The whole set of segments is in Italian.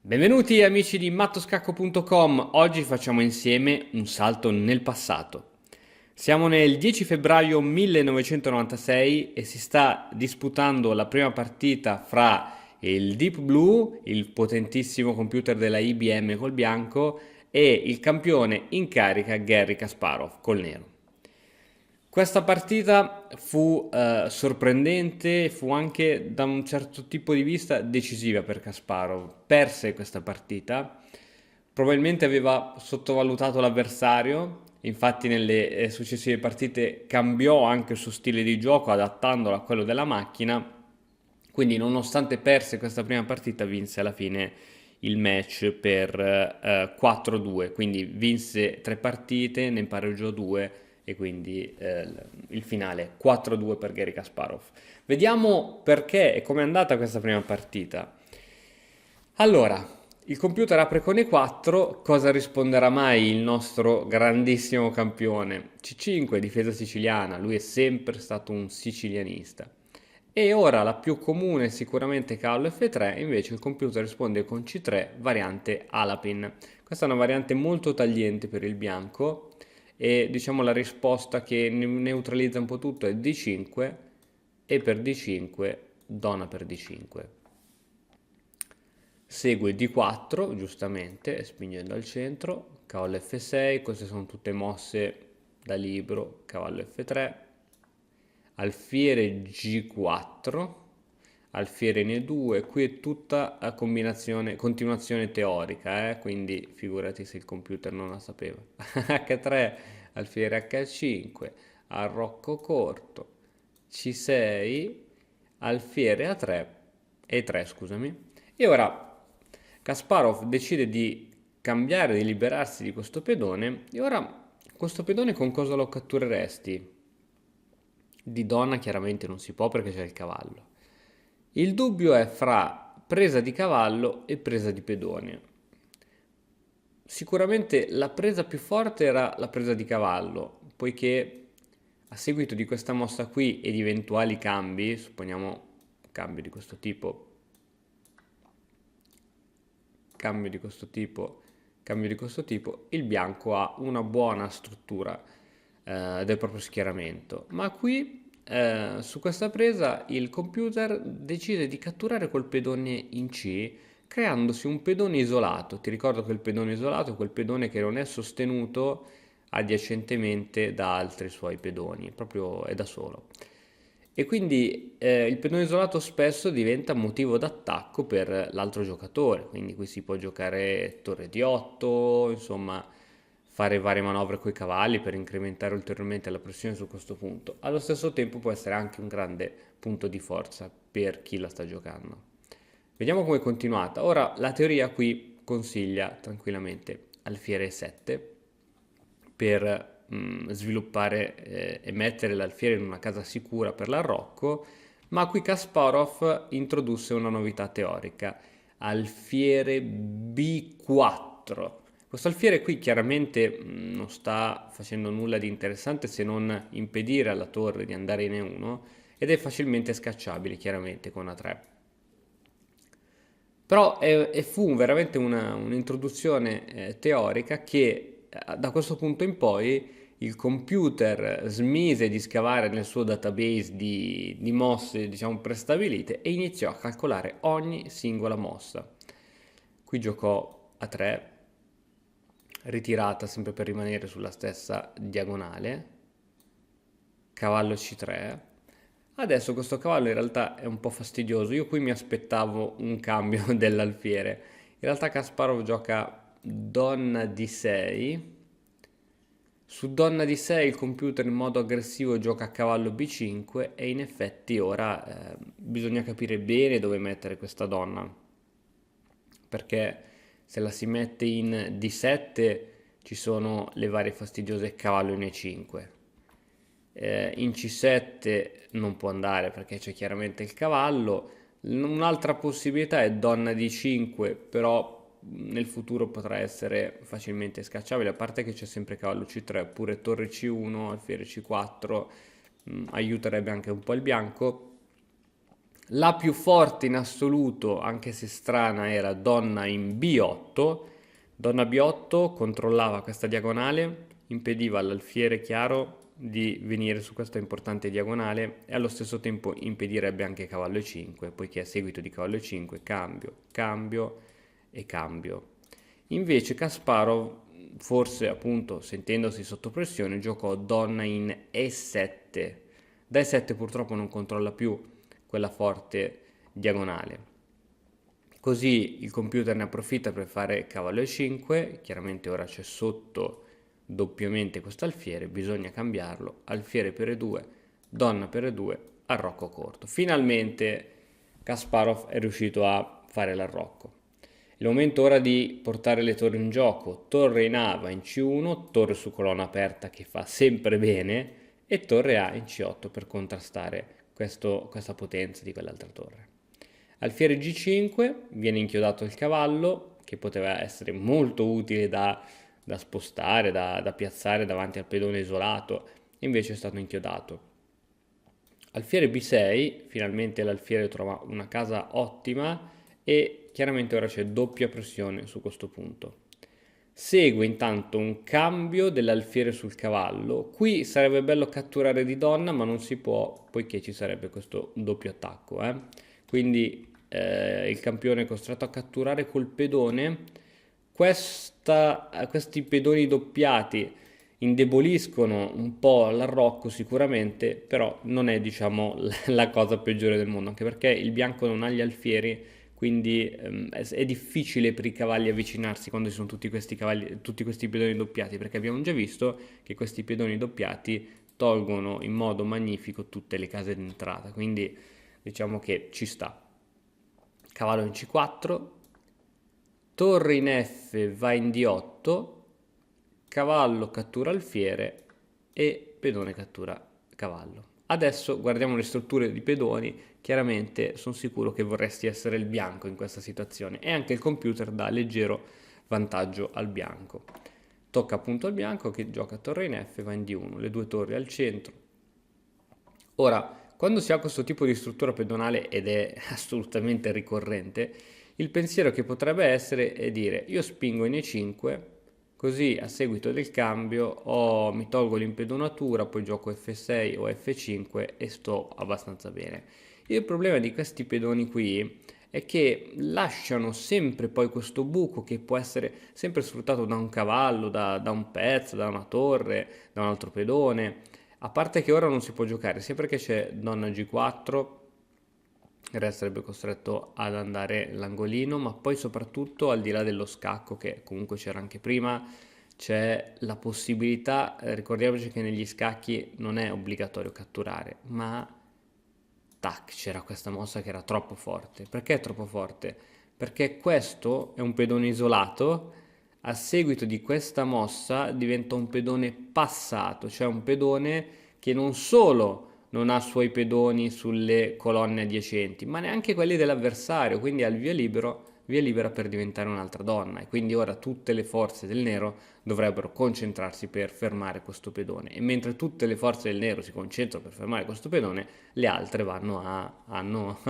Benvenuti amici di mattoscacco.com, oggi facciamo insieme un salto nel passato. Siamo nel 10 febbraio 1996 e si sta disputando la prima partita fra il Deep Blue, il potentissimo computer della IBM col bianco, e il campione in carica Garry Kasparov col nero. Questa partita fu sorprendente, fu anche da un certo tipo di vista decisiva per Kasparov. Perse questa partita, probabilmente aveva sottovalutato l'avversario, infatti nelle successive partite cambiò anche il suo stile di gioco adattandolo a quello della macchina, quindi nonostante perse questa prima partita vinse alla fine il match per 4-2, quindi vinse 3 partite, ne pareggiò 2 e quindi il finale 4-2 per Garry Kasparov. Vediamo perché e com'è andata questa prima partita. Allora, il computer apre con E4, cosa risponderà mai il nostro grandissimo campione? C5, difesa siciliana, lui è sempre stato un sicilianista. E ora la più comune è sicuramente cavallo F3, invece il computer risponde con C3, variante Alapin. Questa è una variante molto tagliente per il bianco e diciamo la risposta che neutralizza un po' tutto è D5 e per D5 donna per D5. Segue D4, giustamente, spingendo al centro, cavallo F6, queste sono tutte mosse da libro, cavallo F3, alfiere G4, alfiere in E2, qui è tutta a continuazione teorica, quindi figurati se il computer non la sapeva. H3, alfiere H5, arrocco corto, C6, alfiere A3, E3 scusami. E ora Kasparov decide di cambiare, di liberarsi di questo pedone e ora questo pedone con cosa lo cattureresti? Di donna chiaramente non si può perché c'è il cavallo. Il dubbio è fra presa di cavallo e presa di pedone. Sicuramente la presa più forte era la presa di cavallo, poiché a seguito di questa mossa qui e di eventuali cambi, supponiamo cambio di questo tipo, cambio di questo tipo, cambio di questo tipo, il bianco ha una buona struttura del proprio schieramento. Ma qui su questa presa il computer decide di catturare col pedone in C, creandosi un pedone isolato. Ti ricordo che il pedone isolato è quel pedone che non è sostenuto adiacentemente da altri suoi pedoni, proprio è da solo. E quindi il pedone isolato spesso diventa motivo d'attacco per l'altro giocatore, quindi qui si può giocare torre di 8, insomma fare varie manovre con i cavalli per incrementare ulteriormente la pressione su questo punto. Allo stesso tempo può essere anche un grande punto di forza per chi la sta giocando. Vediamo come è continuata. Ora la teoria qui consiglia tranquillamente alfiere 7 per sviluppare e mettere l'alfiere in una casa sicura per l'arrocco, ma qui Kasparov introdusse una novità teorica, alfiere B4. Questo alfiere qui chiaramente non sta facendo nulla di interessante se non impedire alla torre di andare in E1 ed è facilmente scacciabile chiaramente con A3. Però fu veramente un'introduzione teorica che da questo punto in poi il computer smise di scavare nel suo database di mosse, diciamo, prestabilite e iniziò a calcolare ogni singola mossa. Qui giocò a 3, ritirata sempre per rimanere sulla stessa diagonale, cavallo C3. Adesso questo cavallo in realtà è un po' fastidioso, io qui mi aspettavo un cambio dell'alfiere. In realtà Kasparov gioca donna D6. Su donna D6 il computer in modo aggressivo gioca a cavallo B5 e in effetti ora bisogna capire bene dove mettere questa donna, perché se la si mette in D7 ci sono le varie fastidiose cavallo in E5. In C7 non può andare perché c'è chiaramente il cavallo. Un'altra possibilità è donna D5, però nel futuro potrà essere facilmente scacciabile, a parte che c'è sempre cavallo C3, oppure torre C1, alfiere C4, aiuterebbe anche un po' il bianco. La più forte in assoluto, anche se strana, era donna in B8. Donna B8 controllava questa diagonale, impediva all'alfiere chiaro di venire su questa importante diagonale e allo stesso tempo impedirebbe anche cavallo E5, poiché a seguito di cavallo E5 cambio, cambio e cambio. Invece Kasparov, forse appunto sentendosi sotto pressione, giocò donna in E7. Da E7 purtroppo non controlla più quella forte diagonale. Così il computer ne approfitta per fare cavallo E5, chiaramente ora c'è sotto doppiamente questo alfiere, bisogna cambiarlo, alfiere per E2, donna per E2, arrocco corto. Finalmente Kasparov è riuscito a fare l'arrocco. È il momento ora di portare le torri in gioco, torre in A va in C1, torre su colonna aperta che fa sempre bene e torre A in C8 per contrastare questa potenza di quell'altra torre. Alfiere G5 viene inchiodato il cavallo, che poteva essere molto utile da spostare, da piazzare davanti al pedone isolato, invece è stato inchiodato. Alfiere B6, finalmente l'alfiere trova una casa ottima e chiaramente ora c'è doppia pressione su questo punto. Segue intanto un cambio dell'alfiere sul cavallo. Qui sarebbe bello catturare di donna, ma non si può, poiché ci sarebbe questo doppio attacco. Quindi il campione è costretto a catturare col pedone. Questi pedoni doppiati indeboliscono un po' l'arrocco sicuramente, però non è, diciamo, la cosa peggiore del mondo, anche perché il bianco non ha gli alfieri, quindi è difficile per i cavalli avvicinarsi quando ci sono tutti questi pedoni doppiati, perché abbiamo già visto che questi pedoni doppiati tolgono in modo magnifico tutte le case d'entrata, quindi diciamo che ci sta. Cavallo in C4, torre in F va in D8, cavallo cattura alfiere e pedone cattura cavallo. Adesso guardiamo le strutture di pedoni, chiaramente sono sicuro che vorresti essere il bianco in questa situazione e anche il computer dà leggero vantaggio al bianco. Tocca appunto al bianco che gioca torre in F, va in D1, le due torri al centro. Ora, quando si ha questo tipo di struttura pedonale ed è assolutamente ricorrente, il pensiero che potrebbe essere è dire io spingo in E5, così a seguito del cambio mi tolgo l'impedonatura, poi gioco F6 o F5 e sto abbastanza bene. Il problema di questi pedoni qui è che lasciano sempre poi questo buco che può essere sempre sfruttato da un cavallo, da un pezzo, da una torre, da un altro pedone. A parte che ora non si può giocare, sia perché c'è donna G4, il re sarebbe costretto ad andare l'angolino, ma poi soprattutto al di là dello scacco, che comunque c'era anche prima, c'è la possibilità, ricordiamoci che negli scacchi non è obbligatorio catturare, ma tac, c'era questa mossa che era troppo forte. Perché è troppo forte? Perché questo è un pedone isolato, a seguito di questa mossa diventa un pedone passato, cioè un pedone che non solo non ha suoi pedoni sulle colonne adiacenti, ma neanche quelli dell'avversario, quindi ha il via libera per diventare un'altra donna e quindi ora tutte le forze del nero dovrebbero concentrarsi per fermare questo pedone e mentre tutte le forze del nero si concentrano per fermare questo pedone, le altre hanno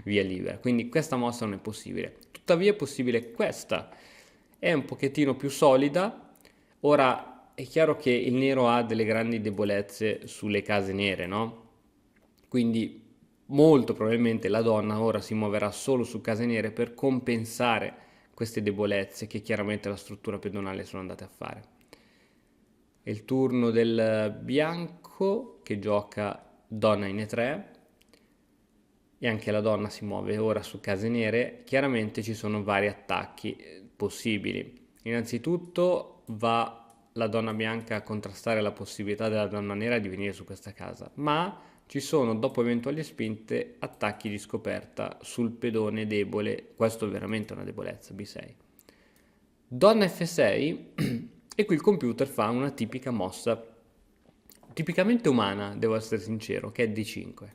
via libera, quindi questa mossa non è possibile. Tuttavia è possibile questa, è un pochettino più solida. Ora è chiaro che il nero ha delle grandi debolezze sulle case nere, no? Quindi molto probabilmente la donna ora si muoverà solo su case nere per compensare queste debolezze che chiaramente la struttura pedonale sono andate a fare. È il turno del bianco che gioca donna in E3 e anche la donna si muove ora su case nere. Chiaramente ci sono vari attacchi possibili. Innanzitutto va la donna bianca a contrastare la possibilità della donna nera di venire su questa casa, ma ci sono, dopo eventuali spinte, attacchi di scoperta sul pedone debole. Questo è veramente una debolezza, B6. Donna F6 e qui il computer fa una tipica mossa, tipicamente umana, devo essere sincero, che è D5.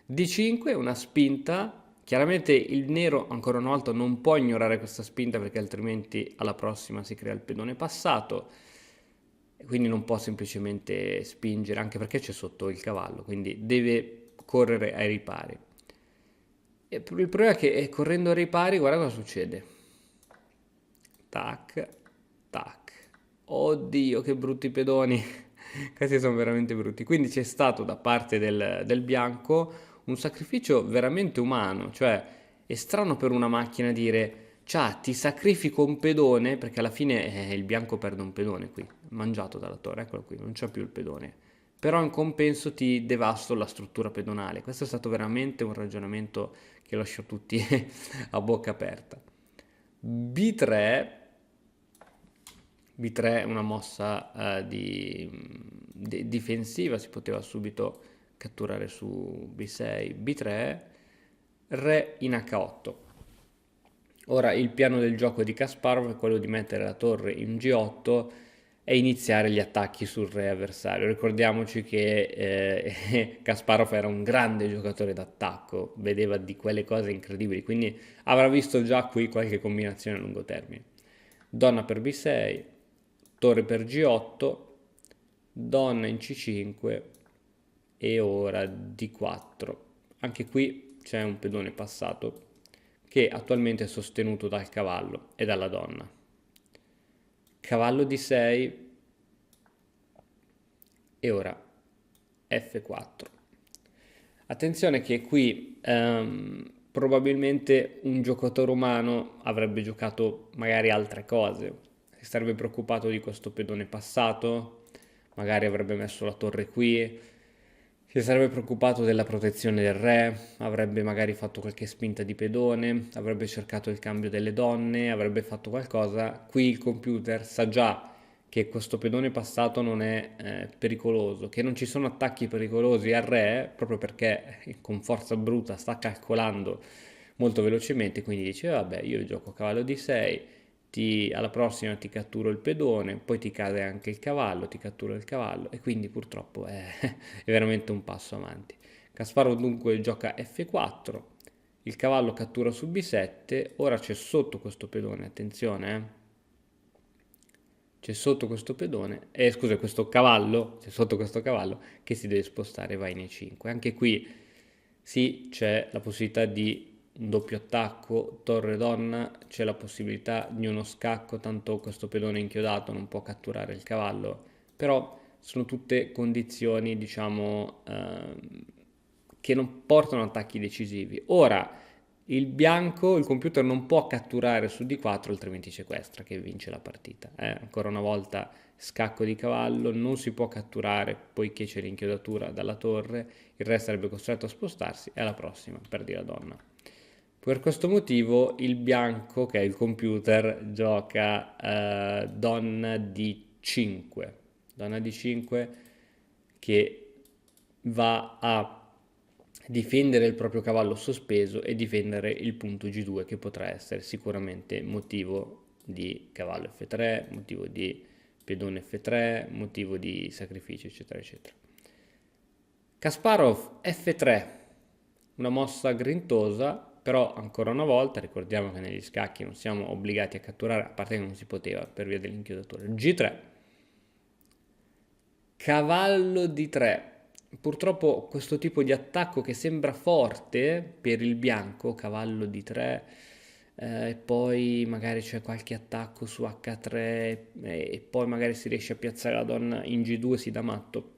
D5 è una spinta, chiaramente il nero ancora una volta non può ignorare questa spinta perché altrimenti alla prossima si crea il pedone passato, quindi non può semplicemente spingere, anche perché c'è sotto il cavallo, quindi deve correre ai ripari. E il problema è che correndo ai ripari, guarda cosa succede. Tac, tac. Oddio, che brutti pedoni. Questi sono veramente brutti. Quindi c'è stato da parte del bianco un sacrificio veramente umano. Cioè, è strano per una macchina dire, ciao, ti sacrifico un pedone, perché alla fine il bianco perde un pedone qui, mangiato dalla torre, eccolo qui, non c'è più il pedone. Però in compenso ti devasto la struttura pedonale. Questo è stato veramente un ragionamento che lascio tutti a bocca aperta. B3 B3 è una mossa difensiva, si poteva subito catturare su B6, B3, Re in H8. Ora il piano del gioco di Kasparov è quello di mettere la torre in G8 e iniziare gli attacchi sul re avversario. Ricordiamoci che Kasparov era un grande giocatore d'attacco, vedeva di quelle cose incredibili, quindi avrà visto già qui qualche combinazione a lungo termine. Donna per B6, torre per G8, donna in C5 e ora D4. Anche qui c'è un pedone passato che attualmente è sostenuto dal cavallo e dalla donna. Cavallo D6 e ora F4. Attenzione che qui probabilmente un giocatore umano avrebbe giocato magari altre cose, si sarebbe preoccupato di questo pedone passato, magari avrebbe messo la torre qui, si sarebbe preoccupato della protezione del re, avrebbe magari fatto qualche spinta di pedone, avrebbe cercato il cambio delle donne, avrebbe fatto qualcosa. Qui il computer sa già che questo pedone passato non è pericoloso, che non ci sono attacchi pericolosi al re, proprio perché con forza bruta sta calcolando molto velocemente, quindi dice vabbè io gioco cavallo di 6, alla prossima ti catturo il pedone, poi ti cade anche il cavallo, ti catturo il cavallo e quindi purtroppo è veramente un passo avanti. Kasparov dunque gioca F4, il cavallo cattura su B7, ora c'è sotto questo pedone, attenzione c'è sotto questo pedone, scusa, questo cavallo, c'è sotto questo cavallo che si deve spostare, va in E5. Anche qui sì, c'è la possibilità di un doppio attacco, torre donna, c'è la possibilità di uno scacco, tanto questo pedone inchiodato non può catturare il cavallo, però sono tutte condizioni, diciamo, che non portano attacchi decisivi. Ora, il bianco, il computer non può catturare su D4, altrimenti sequestra che vince la partita. Ancora una volta scacco di cavallo, non si può catturare poiché c'è l'inchiodatura dalla torre, il re sarebbe costretto a spostarsi e alla prossima perdi la donna. Per questo motivo il bianco, che è il computer, gioca donna D5. Donna D5 che va a difendere il proprio cavallo sospeso e difendere il punto G2 che potrà essere sicuramente motivo di cavallo F3, motivo di pedone F3, motivo di sacrificio eccetera eccetera. Kasparov F3, una mossa grintosa, però ancora una volta ricordiamo che negli scacchi non siamo obbligati a catturare, a parte che non si poteva per via dell'inchiodatura. G3, cavallo D3. Purtroppo questo tipo di attacco che sembra forte per il bianco, cavallo D3, e poi magari c'è qualche attacco su H3 e poi magari si riesce a piazzare la donna in G2, si dà matto.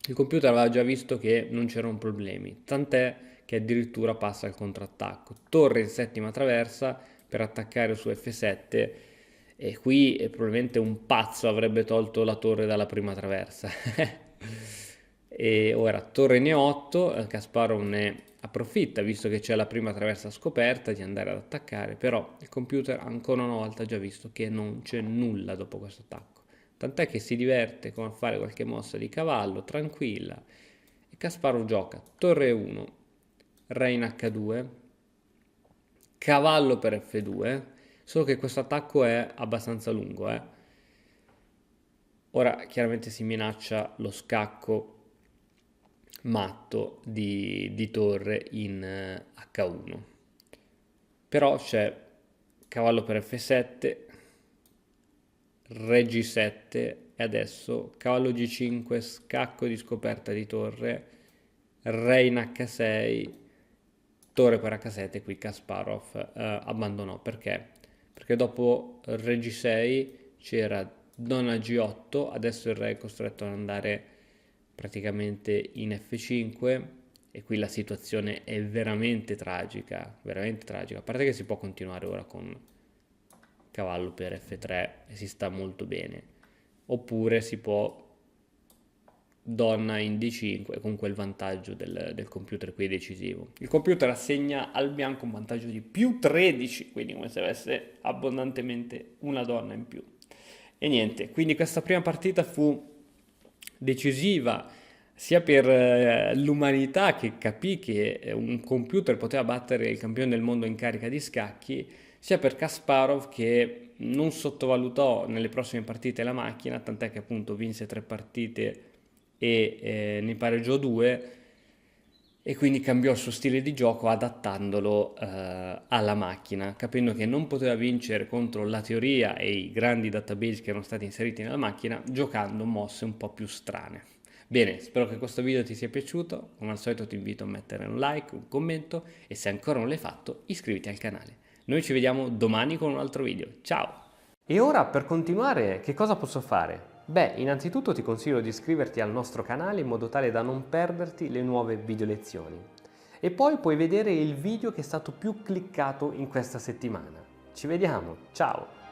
Il computer aveva già visto che non c'erano problemi, tant'è che addirittura passa al contrattacco. Torre in settima traversa per attaccare su F7 e qui probabilmente un pazzo avrebbe tolto la torre dalla prima traversa. E ora torre in E8, Kasparov ne approfitta visto che c'è la prima traversa scoperta di andare ad attaccare, però il computer ancora una volta ha già visto che non c'è nulla dopo questo attacco. Tant'è che si diverte con a fare qualche mossa di cavallo, tranquilla. E Kasparov gioca torre 1, re in H2, cavallo per F2, solo che questo attacco è abbastanza lungo. Ora chiaramente si minaccia lo scacco matto di torre in H1. Però c'è cavallo per F7, re G7 e adesso cavallo G5, scacco di scoperta di torre, re in H6, torre per H7, qui Kasparov abbandonò. Perché? Perché dopo re G6 c'era donna G8, adesso il re è costretto ad andare praticamente in F5 e qui la situazione è veramente tragica, veramente tragica. A parte che si può continuare ora con cavallo per F3 e si sta molto bene, oppure si può donna in D5 con quel vantaggio del computer qui decisivo. Il computer assegna al bianco un vantaggio di più 13, quindi come se avesse abbondantemente una donna in più. E niente, quindi questa prima partita fu decisiva sia per l'umanità che capì che un computer poteva battere il campione del mondo in carica di scacchi, sia per Kasparov che non sottovalutò nelle prossime partite la macchina, tant'è che appunto vinse 3 partite e ne pareggiò 2 e quindi cambiò il suo stile di gioco adattandolo alla macchina, capendo che non poteva vincere contro la teoria e i grandi database che erano stati inseriti nella macchina, giocando mosse un po' più strane. Bene, spero che questo video ti sia piaciuto, come al solito ti invito a mettere un like, un commento e se ancora non l'hai fatto iscriviti al canale. Noi ci vediamo domani con un altro video, ciao! E ora per continuare che cosa posso fare? Beh, innanzitutto ti consiglio di iscriverti al nostro canale in modo tale da non perderti le nuove video lezioni. E poi puoi vedere il video che è stato più cliccato in questa settimana. Ci vediamo, ciao!